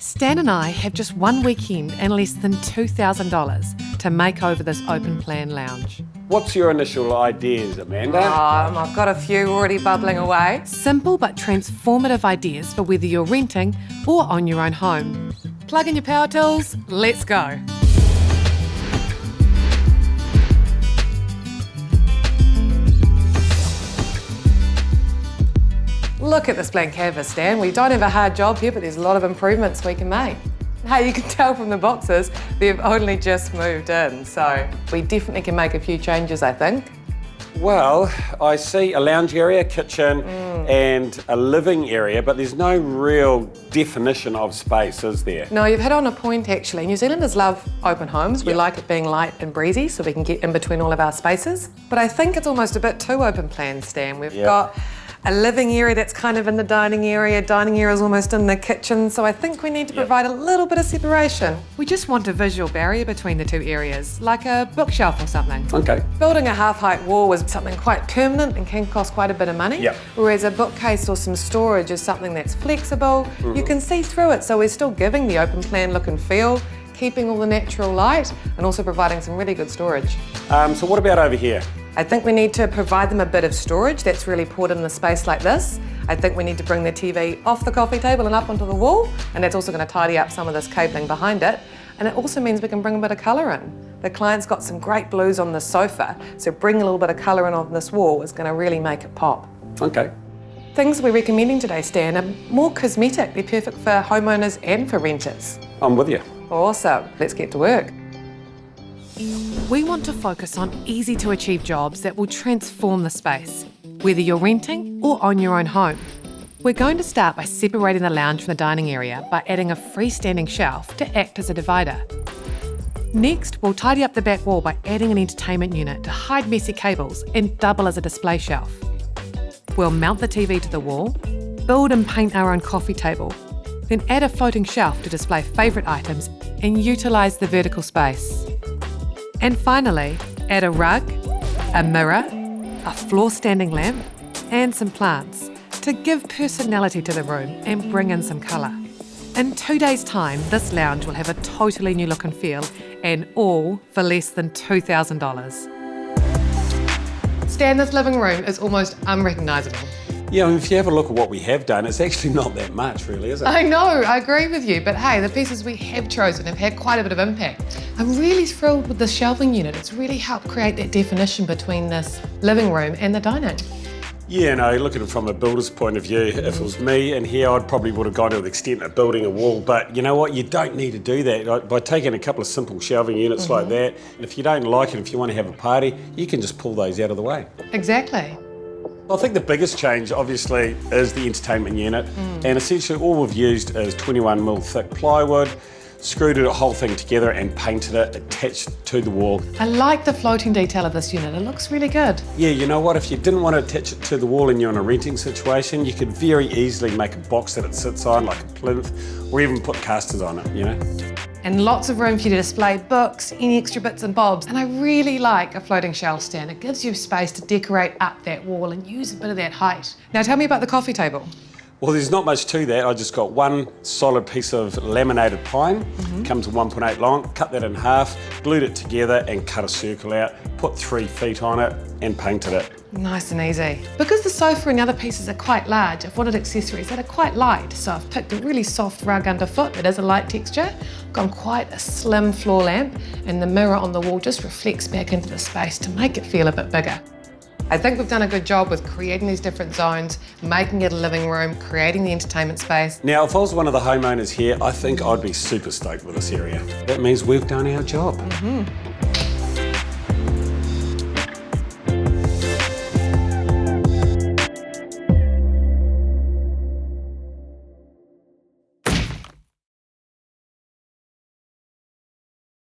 Stan and I have just one weekend and less than $2,000 to make over this open plan lounge. What's your initial ideas, Amanda? I've got a few already bubbling away. Simple but transformative ideas for whether you're renting or own your own home. Plug in your power tools, let's go. Look at this blank canvas, Stan. We don't have a hard job here, but there's a lot of improvements we can make. Hey, you can tell from the boxes, they've only just moved in, so we definitely can make a few changes, I think. Well, I see a lounge area, kitchen, and a living area, but there's no real definition of space, is there? No, you've hit on a point, actually. New Zealanders love open homes. We like it being light and breezy, so we can get in between all of our spaces. But I think it's almost a bit too open plan, Stan. We've got a living area that's kind of in the dining area is almost in the kitchen, so I think we need to provide a little bit of separation. We just want a visual barrier between the two areas, like a bookshelf or something. Okay. Building a half-height wall is something quite permanent and can cost quite a bit of money, whereas a bookcase or some storage is something that's flexible. You can see through it, so we're still giving the open plan look and feel, keeping all the natural light, and also providing some really good storage. So what about over here? I think we need to provide them a bit of storage that's really poured in a space like this. I think we need to bring the TV off the coffee table and up onto the wall, and that's also going to tidy up some of this cabling behind it. And it also means we can bring a bit of colour in. The client's got some great blues on the sofa, so bringing a little bit of colour in on this wall is going to really make it pop. Okay. Things we're recommending today, Stan, are more cosmetic. They're perfect for homeowners and for renters. I'm with you. Awesome. Let's get to work. We want to focus on easy-to-achieve jobs that will transform the space, whether you're renting or own your own home. We're going to start by separating the lounge from the dining area by adding a freestanding shelf to act as a divider. Next, we'll tidy up the back wall by adding an entertainment unit to hide messy cables and double as a display shelf. We'll mount the TV to the wall, build and paint our own coffee table, then add a floating shelf to display favourite items and utilise the vertical space. And finally, add a rug, a mirror, a floor-standing lamp, and some plants to give personality to the room and bring in some colour. In 2 days' time, this lounge will have a totally new look and feel, and all for less than $2,000. Stan, this living room is almost unrecognisable. Yeah, I mean, if you have a look at what we have done, it's actually not that much, really, is it? I know, I agree with you, but hey, the pieces we have chosen have had quite a bit of impact. I'm really thrilled with the shelving unit. It's really helped create that definition between this living room and the dining. Yeah, no, look at it from a builder's point of view. If it was me in here, I'd probably would have gone to the extent of building a wall, but you know what? You don't need to do that. By taking a couple of simple shelving units like that, if you don't like it, if you want to have a party, you can just pull those out of the way. Exactly. I think the biggest change, obviously, is the entertainment unit. And essentially all we've used is 21mm thick plywood, screwed the whole thing together and painted it, attached to the wall. I like the floating detail of this unit. It looks really good. Yeah, you know what? If you didn't want to attach it to the wall and you're in a renting situation, you could very easily make a box that it sits on, like a plinth, or even put casters on it, you know? And lots of room for you to display books, any extra bits and bobs. And I really like a floating shelf stand. It gives you space to decorate up that wall and use a bit of that height. Now tell me about the coffee table. Well, there's not much to that. I just got one solid piece of laminated pine, comes to 1.8 long, cut that in half, glued it together and cut a circle out, put 3 feet on it and painted it. Nice and easy. Because the sofa and the other pieces are quite large, I've wanted accessories that are quite light. So I've picked a really soft rug underfoot that has a light texture, gone quite a slim floor lamp, and the mirror on the wall just reflects back into the space to make it feel a bit bigger. I think we've done a good job with creating these different zones, making it a living room, creating the entertainment space. Now, if I was one of the homeowners here, I think I'd be super stoked with this area. That means we've done our job.